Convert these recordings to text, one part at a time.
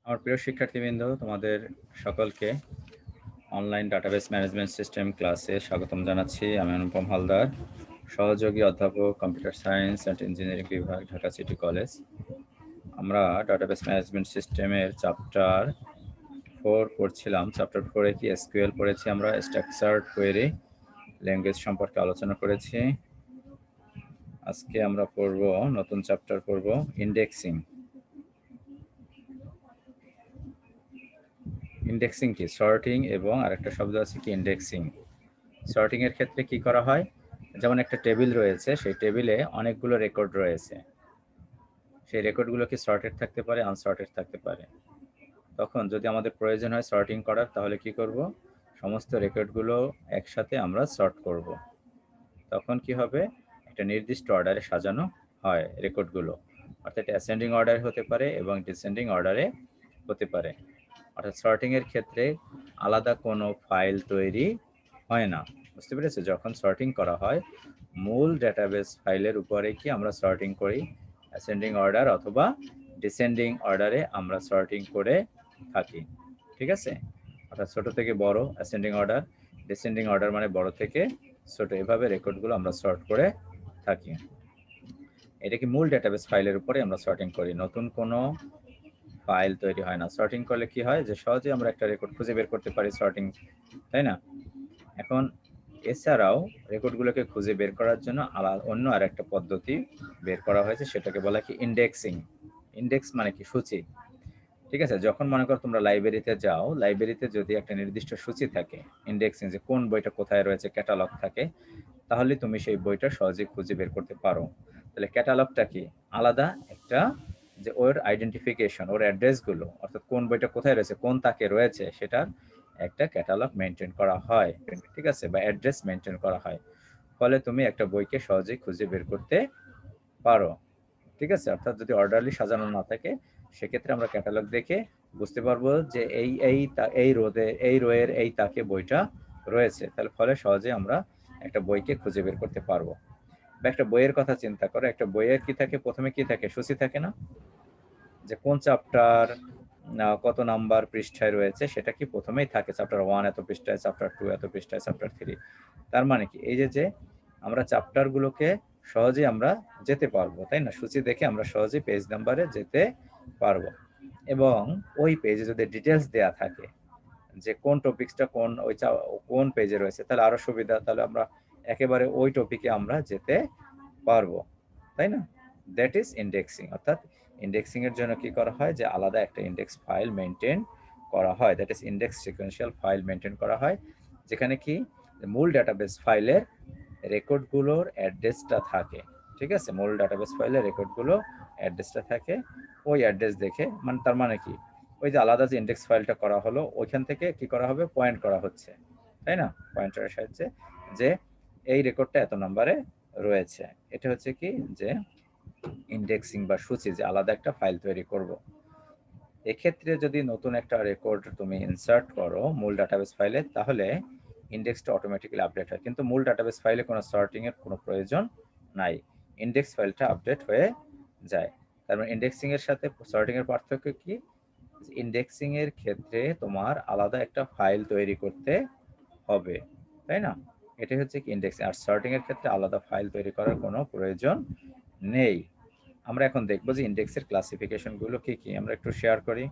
আমার প্রিয় শিক্ষার্থীবৃন্দ, তোমাদের সকলকে অনলাইন ডাটাবেস ম্যানেজমেন্ট সিস্টেম ক্লাসে স্বাগতম জানাচ্ছি। আমি অনুপম হালদার, সহযোগী অধ্যাপক, কম্পিউটার সায়েন্স অ্যান্ড ইঞ্জিনিয়ারিং বিভাগ, ঢাকা সিটি কলেজ। আমরা ডাটাবেস ম্যানেজমেন্ট সিস্টেমের চ্যাপ্টার 4 পড়ছিলাম। চ্যাপ্টার 4-এ কি এসকিউএল পড়েছি, আমরা স্ট্রাকচার্ড কোয়েরি ল্যাঙ্গুয়েজ সম্পর্কে আলোচনা করেছি। আজকে আমরা পড়ব নতুন চ্যাপ্টার, পড়ব ইন্ডেক্সিং। ইন্ডেক্সিং কি? সর্টিং এবং আরেকটা শব্দ আছে কি ইন্ডেক্সিং। সর্টিং এর ক্ষেত্রে কি করা হয়, যেমন একটা টেবিল রয়েছে, সেই টেবিলে অনেকগুলো রেকর্ড রয়েছে, সেই রেকর্ডগুলো কি সর্টেড থাকতে পারে, আনসর্টেড থাকতে পারে। তখন যদি আমাদের প্রয়োজন হয় সর্টিং করার, তাহলে কি করব, সমস্ত রেকর্ডগুলো একসাথে আমরা সর্ট করব। তখন কি হবে, একটা নির্দিষ্ট অর্ডারে সাজানো হয় রেকর্ডগুলো, অর্থাৎ অ্যাসেন্ডিং অর্ডারে হতে পারে এবং ডিসেন্ডিং অর্ডারে হতে পারে। অর্থাৎ সর্টিং এর ক্ষেত্রে আলাদা কোনো ফাইল তৈরি হয় না, বুঝতে পেরেছো? যখন সর্টিং করা হয় মূল ডেটাবেস ফাইলের উপরে কি আমরা সর্টিং করি, অ্যাসেন্ডিং অর্ডার অথবা ডিসেন্ডিং অর্ডারে আমরা সর্টিং করে থাকি, ঠিক আছে? অর্থাৎ ছোট থেকে বড় অ্যাসেন্ডিং অর্ডার, ডিসেন্ডিং অর্ডার মানে বড় থেকে ছোট, এভাবে রেকর্ডগুলো আমরা সর্ট করে থাকি। এটা কি মূল ডেটাবেস ফাইলের উপরে আমরা সর্টিং করি, নতুন কোনো ফাইল তৈরি হয় না। সর্টিং করলে কি হয়, যে সহজে আমরা একটা রেকর্ড খুঁজে বের করতে পারি সর্টিং, তাই না? এখন এছাড়াও রেকর্ডগুলোকে খুঁজে বের করার জন্য অন্য আর একটা পদ্ধতি বের করা হয়েছে, সেটাকে বলা কি ইন্ডেক্সিং। ইন্ডেক্স মানে কি? সূচি, ঠিক আছে? যখন মনে করো তোমরা লাইব্রেরিতে যাও, লাইব্রেরিতে যদি একটা নির্দিষ্ট সূচি থাকে, ইন্ডেক্সিং যে কোন বইটা কোথায় রয়েছে, ক্যাটালগ থাকে, তাহলে তুমি সেই বইটা সহজে খুঁজে বের করতে পারো। তাহলে ক্যাটালগটা কি? আলাদা একটা, যে ওর আইডেন্টিফিকেশন, ওর অ্যাড্রেসগুলো, অর্থাৎ কোন বইটা কোথায় রয়েছে, কোন তাকে রয়েছে, সেটার একটা ক্যাটালগ মেনটেন করা হয়, ঠিক আছে? বা অ্যাড্রেস মেনটেন করা হয়। ফলে তুমি একটা বইকে সহজেই খুঁজে বের করতে পারো, ঠিক আছে? অর্থাৎ যদি অর্ডারলি সাজানো না থাকে, সেক্ষেত্রে আমরা ক্যাটালগ দেখে বুঝতে পারবো যে এই রোয়ের এই তাকে বইটা রয়েছে। তাহলে ফলে সহজে আমরা একটা বইকে খুঁজে বের করতে পারবো। বা একটা বইয়ের কথা চিন্তা করো, একটা বইয়ের কি থাকে, প্রথমে কি থাকে, সূচি থাকে না? যে কোন চ্যাপ্টার কত নাম্বার পৃষ্ঠায় রয়েছে, সেটা কি প্রথমেই থাকে, চ্যাপ্টার 1 এত পৃষ্ঠায়, চ্যাপ্টার 2 এত পৃষ্ঠায়, চ্যাপ্টার 3। তার মানে কি, এই যে আমরা চ্যাপ্টারগুলোকে সহজেই আমরা যেতে পারবো, তাই না? সূচি দেখে আমরা সহজেই পেজ নাম্বারে যেতে পারবো। এবং ওই পেজে যদি ডিটেলস দেয়া থাকে যে কোন টপিকসটা কোন পেজে রয়েছে, তাহলে আরো সুবিধা, তাহলে আমরা একেবারে ওই টপিকে আমরা যেতে পারবো, তাই না? That is indexing. অর্থাৎ ইন্ডেক্সিং এর জন্য কি করা হয়, যে আলাদা একটা ইন্ডেক্স ফাইল মেনটেন করা হয়, that is index sequential file maintain করা হয়, যেখানে কি মূল ডাটাবেস ফাইলের রেকর্ডগুলোর অ্যাড্রেসটা থাকে, ঠিক আছে? মূল ডাটাবেস ফাইলের রেকর্ডগুলো অ্যাড্রেসটা থাকে, ওই অ্যাড্রেস দেখে, মানে তার মানে কি, ওই যে আলাদা যে ইন্ডেক্স ফাইলটা করা হলো, ওইখান থেকে কি করা হবে, পয়েন্ট করা হচ্ছে, তাই না? পয়েন্টারের সাহায্যে, যে এই রেকর্ডটা এত নম্বরে রয়েছে। এটা হচ্ছে কি, যে ইন্ডেক্সিং বা সূচি, যে আলাদা একটা ফাইল তৈরি করব। এক্ষেত্রে যদি নতুন একটা রেকর্ড তুমি ইনসার্ট করো মূল ডাটাবেস ফাইলে, তাহলে ইন্ডেক্সটা অটোমেটিক্যালি আপডেট হয়, কিন্তু মূল ডাটাবেস ফাইলে কোনো সর্টিং এর কোনো প্রয়োজন নাই, ইন্ডেক্স ফাইলটা আপডেট হয়ে যায়। তার মানে ইন্ডেক্সিং এর সাথে সর্টিং এর পার্থক্য কি? ইন্ডেক্সিং এর ক্ষেত্রে তোমার আলাদা একটা ফাইল তৈরি করতে হবে, তাই না? এটা হচ্ছে কি ইন্ডেক্সিং। আর সর্টিং এর ক্ষেত্রে আলাদা ফাইল তৈরি করার কোনো প্রয়োজন নেই। আমরা এখন দেখবো যে ইন্ডেক্সের ক্লাসিফিকেশন গুলো কি কি, আমরা একটু শেয়ার করি।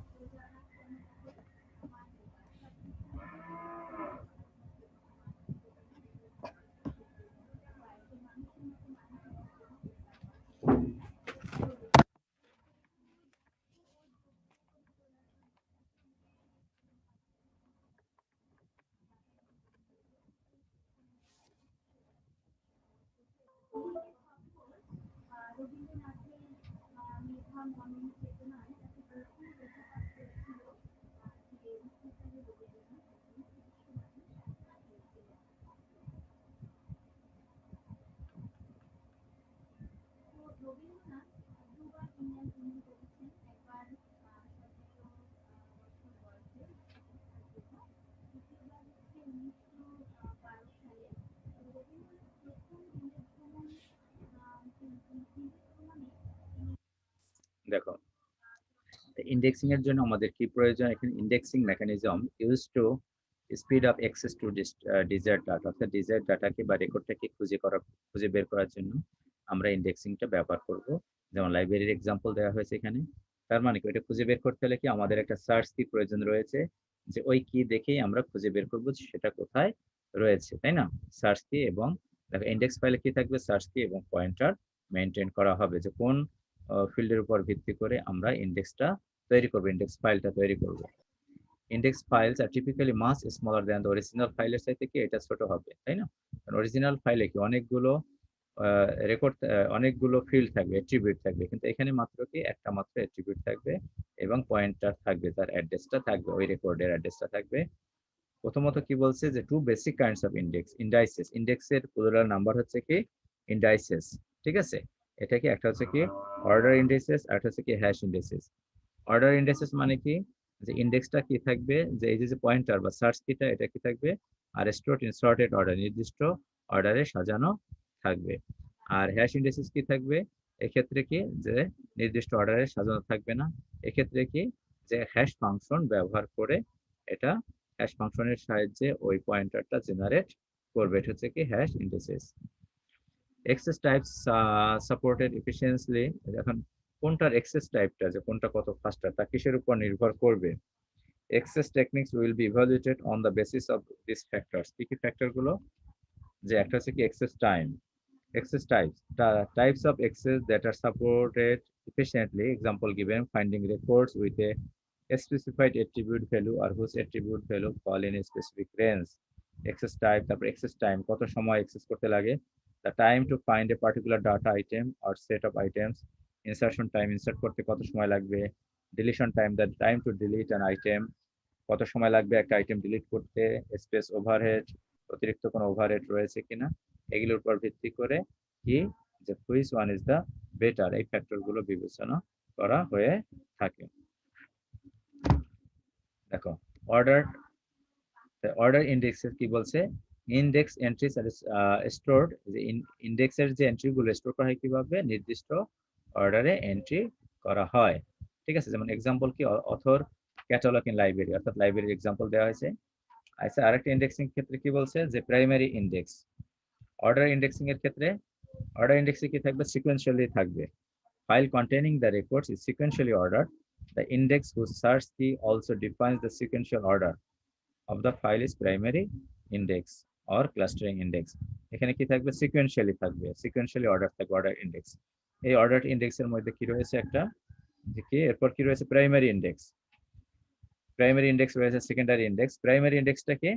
দেখো, ইন্ডেক্সিং এর জন্য আমাদের কি প্রয়োজন? এখানে indexing mechanism use to speed up access to desired data, অর্থাৎ ডিজায়ার্ড ডাটাকে বা রেকর্ডটাকে খুঁজে বের করার জন্য আমরা ইন্ডেক্সিংটা ব্যবহার করব। যেমন লাইব্রেরির এক্সাম্পল দেওয়া হয়েছে এখানে। তার মানে কি, ওইটা খুঁজে বের করতে হলে কি আমাদের একটা সার্চ কি প্রয়োজন রয়েছে, যে ওই কি দেখেই আমরা খুঁজে বের করবো সেটা কোথায় রয়েছে, তাই না? সার্চ কি এবং দেখো ইন্ডেক্স ফাইলে কি থাকবে, সার্চ কি এবং পয়েন্টার মেনটেন করা হবে, যে কোন ফিল্ডের উপর ভিত্তি করে আমরা ইন্ডেক্সটা তৈরি করবো, ইন্ডেক্স ফাইলটা তৈরি করব। ইন্ডেক্স ফাইলস আর typically much smaller than the original ফাইলের চাইতে কি এটা ছোট হবে, তাই না? কারণ অরিজিনাল ফাইলে কি অনেকগুলো রেকর্ড, অনেকগুলো ফিল্ড থাকবে, অ্যাট্রিবিউট থাকবে, কিন্তু এখানে মাত্র কি একটা মাত্র অ্যাট্রিবিউট থাকবে এবং পয়েন্টার থাকবে, তার অ্যাড্রেসটা থাকবে, ওই রেকর্ডের অ্যাড্রেসটা থাকবে। প্রথমত কি বলছে, যে two basic kinds of indices. ইন্ডেক্সের প্লুরাল নাম্বার হচ্ছে কি ইন্ডাইসেস, ঠিক আছে? এটা কি একটা হচ্ছে কি অর্ডার ইন্ডেক্সেস, আর একটা হচ্ছে কি হ্যাশ ইন্ডেক্সেস। অর্ডার ইন্ডেক্সেস মানে কি, যে ইন্ডেক্সটা কি থাকবে, যে এই যে পয়েন্টার বা সার্চ কিটা এটা কি থাকবে, আর স্টোরড ইন সর্টেড অর্ডার, নির্দিষ্ট অর্ডারে সাজানো থাকবে। আর হ্যাশ ইন্ডেক্সেস কি থাকবে, এক্ষেত্রে কি যে নির্দিষ্ট অর্ডারে সাজানো থাকবে না, এক্ষেত্রে কি যে হ্যাশ ফাংশন ব্যবহার করে এটা হ্যাশ ফাংশনের সাহায্যে ওই পয়েন্টারটা জেনারেট করবে, এটা হচ্ছে কি hash indexes. Access types supported efficiently. এখন কোনটার এক্সেস টাইপটা, যে কোনটা কত ফাস্টার, তা কিসের উপর নির্ভর করবে? Access techniques will be evaluated on the basis of this factors. কি কি ফ্যাক্টর গুলো? যে একটা হচ্ছে কি access time, access types, types of access that are supported efficiently. Example given: finding records with a specified attribute value or whose attribute value fall in a specific range. Access type, তারপর access time, কত সময় access করতে লাগে, the time to find a particular data item or set of items, insertion time, insert করতে কত সময় লাগবে, deletion time, the time to delete an item, কত সময় লাগবে একটা আইটেম ডিলিট করতে, স্পেস ওভারহেড, অতিরিক্ত কোনো ওভারহেড রয়েছে কিনা, এগুলোর উপর ভিত্তি করে কি যে which one is the better, এই ফ্যাক্টর গুলো বিবেচনা করা হয়ে থাকে। দেখো অর্ডার, অর্ডার ইন্ডেক্সের কি বলছে, ইন্ডেক্স এন্ট্রিজ আর স্টোরড, যে ইন্ডেক্সের যে এন্ট্রি গুলো স্টোর করা হয় কিভাবে, নির্দিষ্ট অর্ডারে এন্ট্রি করা হয়, ঠিক আছে? যেমন এক্সাম্পল কি অথর ক্যাটালগ ইন লাইব্রেরি, অর্থাৎ লাইব্রেরির এক্সাম্পল দেওয়া হয়েছে। আচ্ছা, আরেকটা ইন্ডেক্সিং ক্ষেত্রে কি বলছে, যে প্রাইমারি ইন্ডেক্স। অর্ডার ইন্ডেক্সিং এর ক্ষেত্রে অর্ডার ইন্ডেক্সে কি থাকবে, সিকোয়েন্সিয়ালি থাকবে। File containing the records is sequentially ordered. The index whose search key also defines the sequential order of the file is primary index or clustering index. এখানে কি থাকবে, sequentially থাকবে, sequentially order থাকবে order index. এই order ইন্ডেক্সের মধ্যে কি রয়েছে, একটা যে কি এরপর কি রয়েছে, প্রাইমারি ইন্ডেক্স। প্রাইমারি ইন্ডেক্স রয়েছে, সেকেন্ডারি ইন্ডেক্স। প্রাইমারি ইন্ডেক্সটা কি,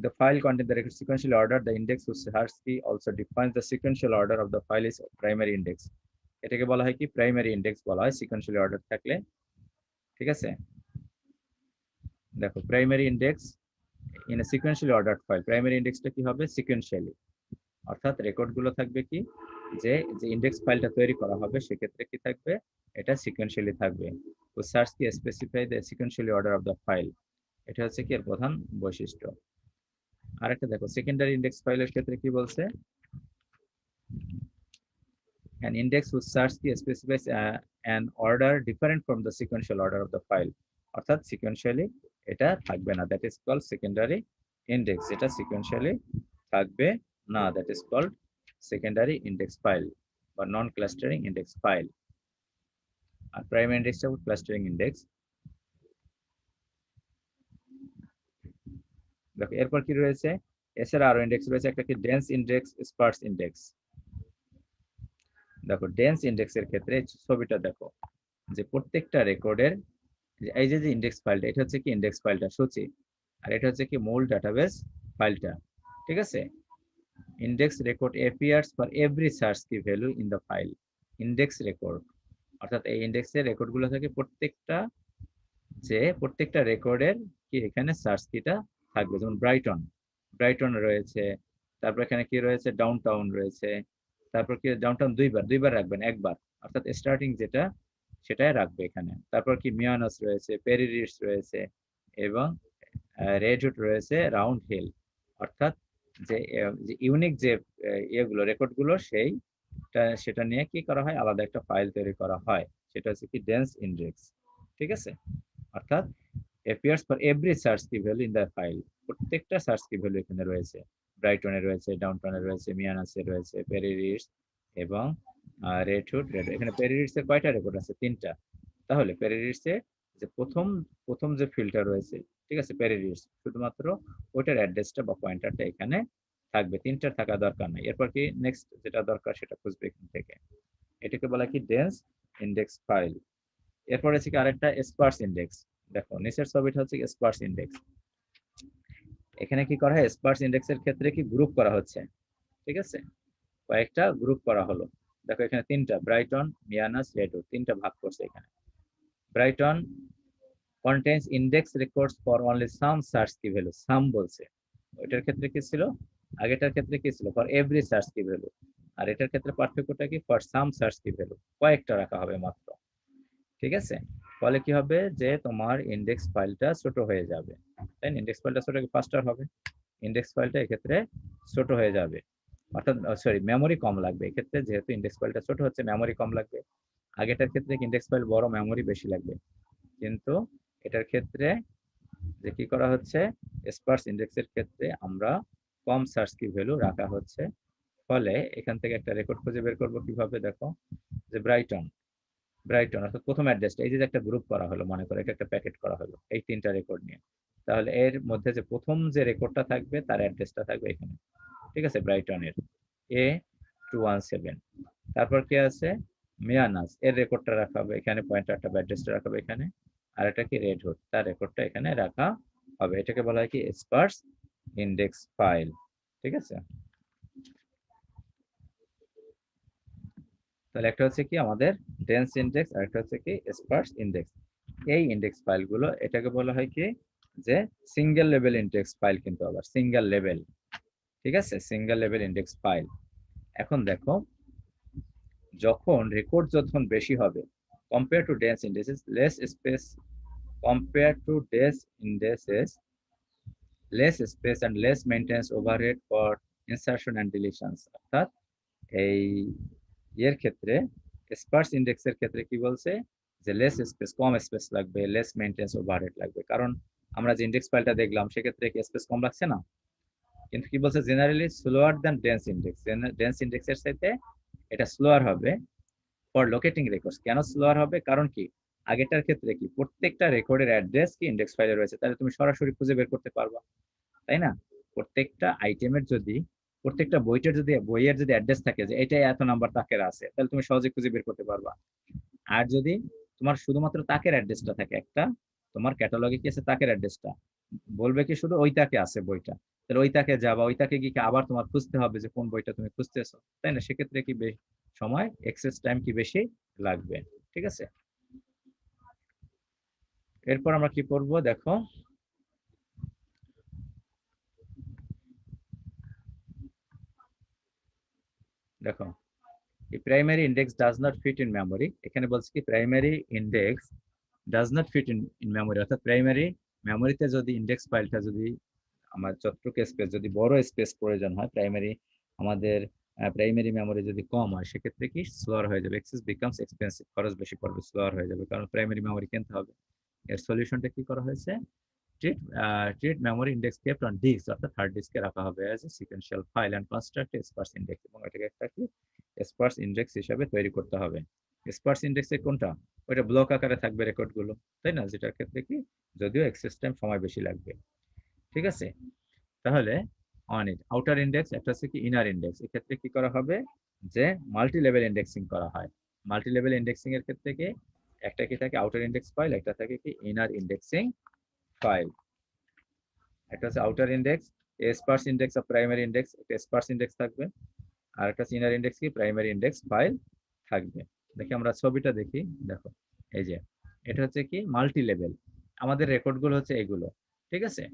the file contains the record sequentially ordered. The index whose hash key also defines the sequential order of the file is primary index. এটাকে বলা হয় কি, প্রাইমারি ইন্ডেক্স বলা হয় sequentially order থাকলে, ঠিক আছে? দেখো primary index in a sequentially ordered file, primary ইন্ডেক্সটা কি হবে, সিকোয়েন্সিয়ালি, অর্থাৎ রেকর্ড গুলো থাকবে কি, যে যে ইন্ডেক্স ফাইলটা তৈরি করা হবে সেক্ষেত্রে কি থাকবে, এটা সিকোয়েন্সিয়ালি থাকবে। তো সার্চ কি specify the sequentially order of the file, এটা হচ্ছে কি এর প্রধান বৈশিষ্ট্য। আরেকটা দেখো সেকেন্ডারি ইন্ডেক্স ফাইলের ক্ষেত্রে কি বলছে, an index whose search key specifies an order different from the sequential order of the file, অর্থাৎ সিকোয়েন্সিয়ালি এটা থাকবে না, that is called secondary index. এটা সিকোয়েন্সিয়ালি থাকবে না, that is called secondary index file বা নন ক্লাস্টারিং ইন্ডেক্স ফাইল। আর primary ইন্ডেক্সটা ক্লাস্টারিং ইন্ডেক্স। দেখো এরপর কি রয়েছে, এছাড়া আরো ইন্ডেক্স রয়েছে, একটা কি ডেন্স ইন্ডেক্স, স্পার্স ইন্ডেক্স। দেখো ডেন্স ইন্ডেক্সের ক্ষেত্রে ছবিটা দেখো, যে প্রত্যেকটা রেকর্ডের, এই যে ইন্ডেক্স ফাইলটা, এটা হচ্ছে কি ইন্ডেক্স ফাইলটা সূচি, আর এটা হচ্ছে কি মূল ডাটাবেস ফাইলটা, ঠিক আছে? Index record appears for every search key value in the file. Index record, অর্থাৎ এই ইন্ডেক্সের রেকর্ড গুলো থাকে প্রত্যেকটা, যে প্রত্যেকটা রেকর্ডের কি এখানে সার্চ কিটা থাকবে। যেমন ব্রাইটন, ব্রাইটন রয়েছে, তারপর এখানে কি রয়েছে, ডাউন টাউন রয়েছে, তারপর কি ডাউন টাউন দুইবার, দুইবার রাখবেন, একবার, অর্থাৎ স্টার্টিং যেটা সেটাই রাখবে এখানে। তারপর কি মিয়ানস রয়েছে, পেরিরিস রয়েছে, এবং রেডহুড রয়েছে, রাউন্ড হিল, অর্থাৎ যে ইউনিক যে ইয়েগুলো রেকর্ড গুলো, সেটা নিয়ে কি করা হয়, আলাদা একটা ফাইল তৈরি করা হয়, সেটা হচ্ছে কি ডেন্স ইন্ডেক্স। ঠিক আছে, অর্থাৎ appears for every search key value in the file, প্রত্যেকটা সার্চ কি ভ্যালু এখানে রয়েছে। ব্রাইটনে রয়েছে, ডাউনটাউনে রয়েছে, মিয়ানাসে রয়েছে, পেরিরিস এবং রেডহুড। এখানে পেরিরিস এর কয়টা রেকর্ড আছে? 3টা। তাহলে পেরিরিস এর যে প্রথম যে ফিল্ডটা রয়েছে, ঠিক আছে, পেরিরিস, শুধুমাত্র ওইটার অ্যাড্রেসটা বা পয়েন্টারটা এখানে থাকবে, 3টার থাকা দরকার নাই। এরপর কি নেক্সট যেটা দরকার সেটা খুঁজবে এখান থেকে। এটাকে বলা কি ডেন্স ইন্ডেক্স ফাইল। এরপর আছে কি আরেকটা স্পার্স ইন্ডেক্স। দেখো নিচের ছবিটা হচ্ছে স্পার্স ইন্ডেক্স। এখানে কি করা হয়? স্পার্স ইন্ডেক্সের ক্ষেত্রে কি গ্রুপ করা হচ্ছে, ঠিক আছে, কয়েকটা গ্রুপ করা হলো। দেখো এখানে 3টা, ব্রাইটন, মিয়ানাস, রেডউড, 3টা ভাগ করছে এখানে। Brighton contains index records for only some search key value, some বলছে। ওইটার ক্ষেত্রে কি ছিল? আগেটার ক্ষেত্রে কি ছিল? For every search key value. আর এটার ক্ষেত্রে পার্থক্যটা কি? For some search key value, কয়েকটা রাখা হবে মাত্র। ঠিক আছে, ফলে কি হবে যে তোমার ইন্ডেক্স ফাইলটা ছোট হয়ে যাবে। তাই না? ইন্ডেক্স ফাইলটা ছোট, ফাস্টার হবে। ইন্ডেক্স ফাইলটা এক্ষেত্রে ছোট হয়ে যাবে, অর্থাৎ সরি মেমোরি কম লাগবে এক্ষেত্রে, যেহেতু ইন্ডেক্স ফাইলটা ছোট হচ্ছে মেমোরি কম লাগবে। আগেটার ক্ষেত্রে ইন্ডেক্স ফাইল বড়, মেমোরি বেশি লাগবে। কিন্তু এটার ক্ষেত্রে যে কি করা হচ্ছে, স্পার্স ইন্ডেক্সের ক্ষেত্রে আমরা কম সার্চ কি ভ্যালু রাখা হচ্ছে। ফলে এখান থেকে একটা রেকর্ড খুঁজে বের করবো কিভাবে? দেখো যে ব্রাইটন অর্থাৎ প্রথম অ্যাড্রেসটা, এই যে একটা গ্রুপ করা হলো, মনে করো এটা একটা প্যাকেট করা হলো এই 3টা রেকর্ড নিয়ে। তাহলে এর মধ্যে যে প্রথম যে রেকর্ডটা থাকবে তার অ্যাড্রেসটা থাকবে এখানে, ঠিক আছে, ব্রাইটনের A217। তারপর কি আছে? মিয়ানাস, এর রেকর্ডটা রাখা হবে এখানে, পয়েন্টারটা বা অ্যাড্রেসটা রাখা হবে এখানে। আর এটা কি রেডহুড, তার রেকর্ডটা এখানে রাখা হবে। এটাকে বলা হয় কি স্পার্স ইন্ডেক্স ফাইল। ঠিক আছে, তাহলে একটা হচ্ছে কি আমাদের ডেন্স ইন্ডেক্স, আর একটা হচ্ছে কি স্পার্স ইন্ডেক্স। এই ইন্ডেক্স ফাইলগুলো এটাকে বলা হয় কি যে সিঙ্গেল লেভেল ইন্ডেক্স ফাইল, কিন্তু আবার সিঙ্গেল লেভেল। ঠিক আছে, সিঙ্গেল লেভেল ইন্ডেক্স ফাইল। এখন দেখো যখন রেকর্ড যখন বেশি হবে, compare to dense indexes less space, compare to dense indexes less space and less maintenance overhead for insertion and deletions. অর্থাৎ এই এর ক্ষেত্রে স্পার্স ইন্ডেক্সের ক্ষেত্রে কি বলছে যে লেস স্পেস, কম স্পেস লাগবে, লেস মেইনটেন্স ওভারহেড লাগবে। কারণ আমরা যে ইন্ডেক্স ফাইলটা দেখলাম সেক্ষেত্রে কি স্পেস কম লাগছে না? কিন্তু কি বলছে? Generally slower than dense index, dense ইন্ডেক্সের সাথে এটা স্লোয়ার হবে ফর লোকেটিং রেকর্ডস। কেন স্লোয়ার হবে? কারণ কি আগেটার ক্ষেত্রে কি প্রত্যেকটা রেকর্ডের অ্যাড্রেস কি ইন্ডেক্স ফাইলে রয়েছে, তাহলে তুমি সরাসরি খুঁজে বের করতে পারবা, তাই না? প্রত্যেকটা আইটেমের যদি, প্রত্যেকটা বইয়ের যদি অ্যাড্রেস থাকে যে এটা এত নাম্বার তাকের আছে, তাহলে তুমি সহজে খুঁজে বের করতে পারবা। আর যদি তোমার শুধুমাত্র তাকের অ্যাড্রেসটা থাকে একটা, তোমার ক্যাটালগে কি আছে তাকের অ্যাড্রেসটা, বলবে কি শুধু ওই তাকে আছে বইটা, তাহলে ওই তাকে যাবা, ওই তাকে গিয়ে আবার তোমার খুঁজতে হবে যে কোন বইটা তুমি খুঁজতেছো, তাই না? সেক্ষেত্রে কি সময় এক্সেস টাইম কি বেশি লাগবে। ঠিক আছে, এরপর আমরা কি করব দেখো। দেখো primary index does not fit in memory. এখানে বলছে কি primary index does not fit in memory, অর্থাৎ প্রাইমারি মেমোরিতে যদি ইন্ডেক্স ফাইলটা যদি আমার যতটুকু স্পেস, যদি বড় স্পেস প্রয়োজন হয়, আমাদের প্রাইমারি মেমোরি যদি কম হয়, সেক্ষেত্রে কি স্লোয়ার হয়ে যাবে, এক্সেস বিকামস এক্সপেন্সিভ, খরচ বেশি পড়বে, স্লোয়ার হয়ে যাবে, কারণ প্রাইমারি মেমোরি কিনতে হবে। এর সলিউশনটা কি করা হয়েছে? Treat memory index kept on disk, অর্থাৎ হার্ড ডিস্কে রাখা হবে as a sequential file and construct sparse index, এবং এটাকে একটা কি স্পার্স ইন্ডেক্স হিসাবে তৈরি করতে হবে। স্পার্স ইন্ডেক্সে কোনটা? ওইটা ব্লক আকারে থাকবে রেকর্ডগুলো, তাই না? যেটার ক্ষেত্রে কি যদিও এক্সেস টাইম সময় বেশি লাগবে। ঠিক আছে, তাহলে অন ইট আউটার ইন্ডেক্স, একটা হচ্ছে কি ইনার ইন্ডেক্স। এক্ষেত্রে কি করা হবে যে মাল্টি লেভেল ইন্ডেক্সিং করা হয়। মাল্টি লেভেল ইন্ডেক্সিং এর ক্ষেত্রে কি একটা কি থাকে আউটার ইন্ডেক্স ফাইল, একটা থাকে কি ইনার ইন্ডেক্সিং ফাইল। একটা হচ্ছে outer index, sparse index of primary index, একটা স্পার্স ইন্ডেক্স থাকবে। আর একটা ইনার ইন্ডেক্স কি প্রাইমারি ইন্ডেক্স ফাইল থাকবে। দেখি আমরা ছবিটা দেখি। দেখো এই যে এটা হচ্ছে কি মাল্টি লেভেল, আমাদের রেকর্ড গুলো হচ্ছে এগুলো। ঠিক আছে,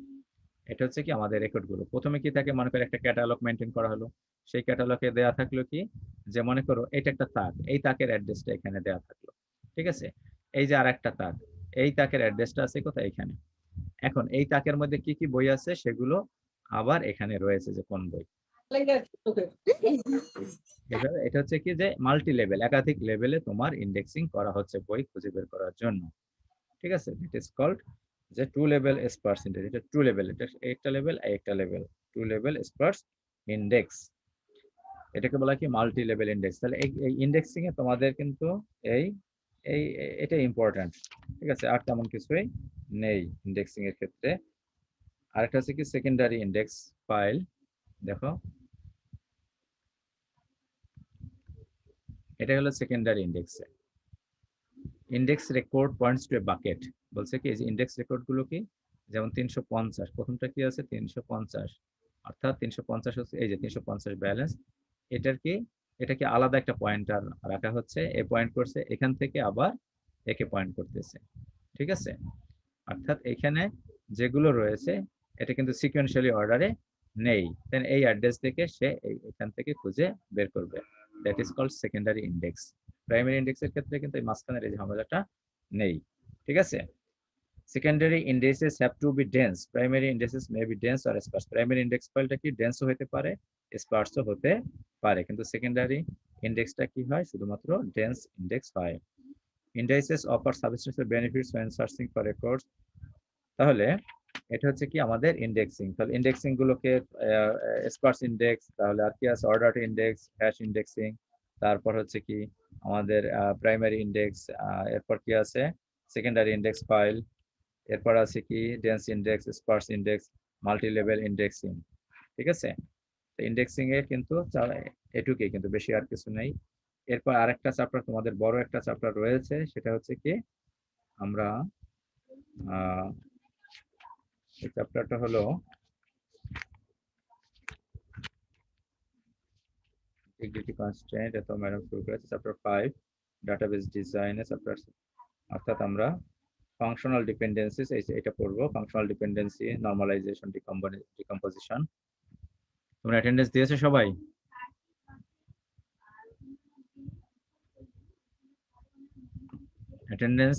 এটা হচ্ছে কি আমাদের রেকর্ড গুলো। প্রথমে কি থাকে, মনে করো একটা ক্যাটালগ মেনটেন করা হলো, সেই ক্যাটালগে দেওয়া থাকলো কি যে মনে করো এটা একটা তাক, এই তাকের অ্যাড্রেসটা এখানে দেওয়া থাকলো। ঠিক আছে, এই যে আর একটা তাক, এই তাকের অ্যাড্রেসটা আছে কোথায়? এখানে। এখন এই তাকের মধ্যে কি কি বই আছে সেগুলো আবার এখানে রয়েছে যে কোন বই। এটা হচ্ছে কি যে মাল্টি লেভেল, একাধিক লেভেলে তোমার ইন্ডেক্সিং করা হচ্ছে বই খুঁজে বের করার জন্য। ঠিক আছে, ইট ইজ কল্ড যে টু লেভেল স্পার্স ইন্ডেক্স। এটা টু লেভেল, এটা একটা লেভেল একটা level, two level sparse index. এটাকে বলা কি মাল্টি লেভেল ইন্ডেক্স। তাহলে এই ইন্ডেক্সিং এ তোমাদের কিন্তু এই এই এটা ইম্পর্টেন্ট। ঠিক আছে, আর তেমন কিছুই নেই ইন্ডেক্সিং এর ক্ষেত্রে। আরেকটা হচ্ছে কি সেকেন্ডারি ইন্ডেক্স ফাইল। দেখো এটা হলো সেকেন্ডারি ইন্ডেক্সে index record points to a bucket. বলছে কি এই যে ইন্ডেক্স রেকর্ড গুলো কি, যেমন 350, প্রথমটা কি আছে 350, অর্থাৎ 350 হচ্ছে এই যে 350 ব্যালেন্স। এটার কি, এটা কি আলাদা একটা পয়েন্টার রাখা হচ্ছে, এ পয়েন্ট করছে এখান থেকে আবার একে পয়েন্ট করতেছে। ঠিক আছে, অর্থাৎ এখানে যেগুলো রয়েছে এটা কিন্তু সিকোয়েন্সিয়ালি অর্ডারে নেই, দেন এই অ্যাড্রেস থেকে সে এখান থেকে খুঁজে বের করবে। That is called secondary index. Primary ইন্ডেক্সের ক্ষেত্রে কিন্তু এই মাঝখানের এই ঝামেলাটা নেই। ঠিক আছে, secondary indices have to be dense, primary indices may be dense or sparse। primary index ফাইলটা কি ডেন্স হতে পারে, স্পার্স হতে পারে, কিন্তু সেকেন্ডারি ইন্ডেক্সটা কি হয়, শুধুমাত্র ডেন্স ইন্ডেক্স হয়। indices offer substantial benefits when searching for records। তাহলে এটা হচ্ছে কি আমাদের ইন্ডেক্সিং। তাহলে ইন্ডেক্সিং গুলোকে স্পার্স ইন্ডেক্স, তাহলে আর কি আছে অর্ডার ইন্ডেক্স, হ্যাশ ইন্ডেক্সিং, তারপর হচ্ছে কি আমাদের প্রাইমারি ইন্ডেক্স, এরপর কি আছে সেকেন্ডারি ইন্ডেক্স ফাইল, এরপর আছে কি dense index, sparse index, multi level indexing. ঠিক আছে, ইন্ডেক্সিং এ কিন্তু এটুকুই, কিন্তু বেশি আর কিছু নেই। এরপর আরেকটা চ্যাপ্টার তোমাদের বড় একটা চ্যাপ্টার রয়েছে, সেটা হচ্ছে কি আমরা এই চ্যাপ্টারটা হলো ইন্টিগ্রিটি কনস্ট্যান্ট। এটা ম্যাডাম শুরু করেছে চ্যাপ্টার 5 ডাটাবেস ডিজাইনে চ্যাপ্টার, অর্থাৎ আমরা ফাংশনাল ডিপেন্ডেন্সিস এটা পড়বো, ফাংশনাল ডিপেন্ডেন্সি, নরমালাইজেশন, ডিকম্পোজিশন। তোমরা অ্যাটেন্ডেন্স দিয়েছো সবাই? অ্যাটেন্ডেন্স